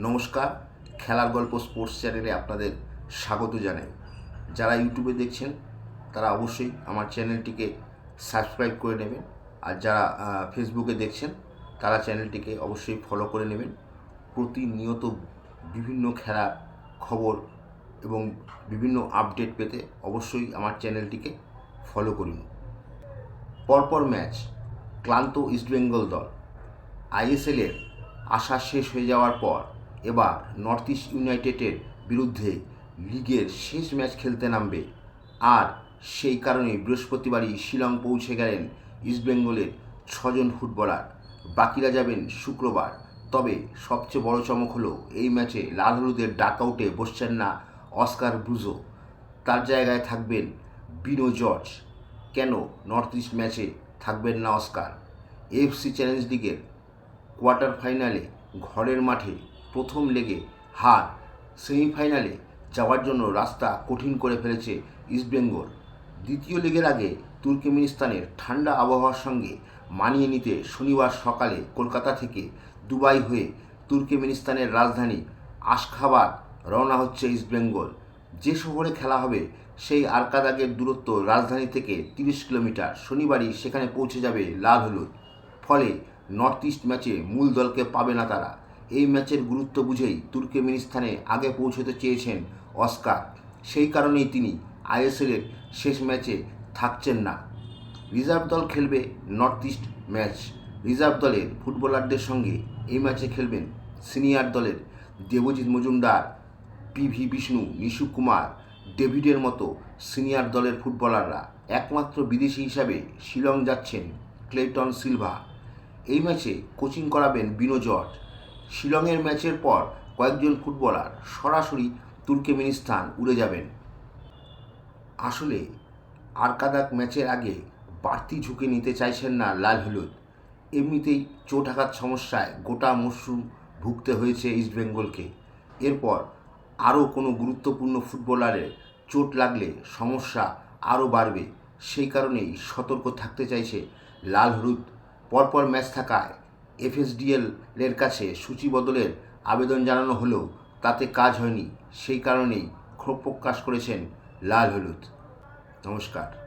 নমস্কার, খেলার গল্প স্পোর্টস চ্যানেলে আপনাদের স্বাগত জানাই। যারা ইউটিউবে দেখছেন তারা অবশ্যই আমার চ্যানেলটিকে সাবস্ক্রাইব করে নেবেন, আর যারা ফেসবুকে দেখছেন তারা চ্যানেলটিকে অবশ্যই ফলো করে নেবেন। প্রতিনিয়ত বিভিন্ন খেলার খবর এবং বিভিন্ন আপডেট পেতে অবশ্যই আমার চ্যানেলটিকে ফলো করুন। পরপর ম্যাচ, ক্লান্ত ইস্টবেঙ্গল দল। আইএসএলের আশা শেষ হয়ে যাওয়ার পর এবার নর্থ ইস্ট ইউনাইটেডের বিরুদ্ধে লিগের শেষ ম্যাচ খেলতে নামবে, আর সেই কারণে বৃহস্পতিবারই শিলং পৌঁছে গেলেন ইস্টবেঙ্গলের 6জন ফুটবলার। বাকিরা যাবেন শুক্রবার। তবে সবচেয়ে বড় চমক হলো এই ম্যাচে লাল হলুদের ডাকআউটে বসছেন না অস্কার ব্রুজো, তার জায়গায় থাকবেন বিনো জর্জ। কেন নর্থ ইস্ট ম্যাচে থাকবেন না অস্কার? এএফসি চ্যালেঞ্জ লিগের কোয়ার্টার ফাইনালে ঘরের মাঠে প্রথম লেগে হার, সেমিফাইনালে যাওয়ার জন্য রাস্তা কঠিন করে ফেলেছে ইস্টবেঙ্গল। দ্বিতীয় লেগের আগে তুর্কমেনিস্তানের ঠান্ডা আবহাওয়ার সঙ্গে মানিয়ে নিতে শনিবার সকালে কলকাতা থেকে দুবাই হয়ে তুর্কমেনিস্তানের রাজধানী আশখাবাদ রওনা হচ্ছে ইস্টবেঙ্গল। যে শহরে খেলা হবে সেই আরকাদাগের দূরত্ব রাজধানী থেকে 30 কিলোমিটার। শনিবারই সেখানে পৌঁছে যাবে লাল হলুদ। ফলে নর্থ ইস্ট ম্যাচে মূল দলকে পাবে না তারা। এই ম্যাচের গুরুত্ব বুঝেই তুর্কমেনিস্তানে আগে পৌঁছতে চেয়েছেন অস্কার। সেই কারণেই তিনি আইএসএলের শেষ ম্যাচে থাকছেন না। রিজার্ভ দল খেলবে নর্থ ইস্ট ম্যাচ। রিজার্ভ দলের ফুটবলারদের সঙ্গে এই ম্যাচে খেলবেন সিনিয়র দলের দেবজিৎ মজুমদার, পিভি বিষ্ণু, নিশু কুমার, ডেভিডের মতো সিনিয়র দলের ফুটবলাররা। একমাত্র বিদেশি হিসাবে শিলং যাচ্ছেন ক্লেটন সিলভা। এই ম্যাচে কোচিং করাবেন বিনো জর্জ। শিলংয়ের ম্যাচের পর কয়েকজন ফুটবলার সরাসরি তুর্কমেনিস্তান উড়ে যাবেন। আসলে আরকাদাগ ম্যাচের আগে বাড়তি ঝুঁকি নিতে চাইছেন না লাল হলুদ। এমনিতেই চোটাঘাত সমস্যায় গোটা মরশুম ভুগতে হয়েছে ইস্টবেঙ্গলকে। এরপর আরও কোনো গুরুত্বপূর্ণ ফুটবলারের চোট লাগলে সমস্যা আরও বাড়বে। সেই কারণেই সতর্ক থাকতে চাইছে লাল হলুদ। পরপর ম্যাচ থাকায় এফএসডিএল-এর কাছে সূচি বদলের আবেদন জানানো হলেও তাতে কাজ হয়নি। সেই কারণেই ক্ষোভ প্রকাশ করেছেন লাল হলুদ। নমস্কার।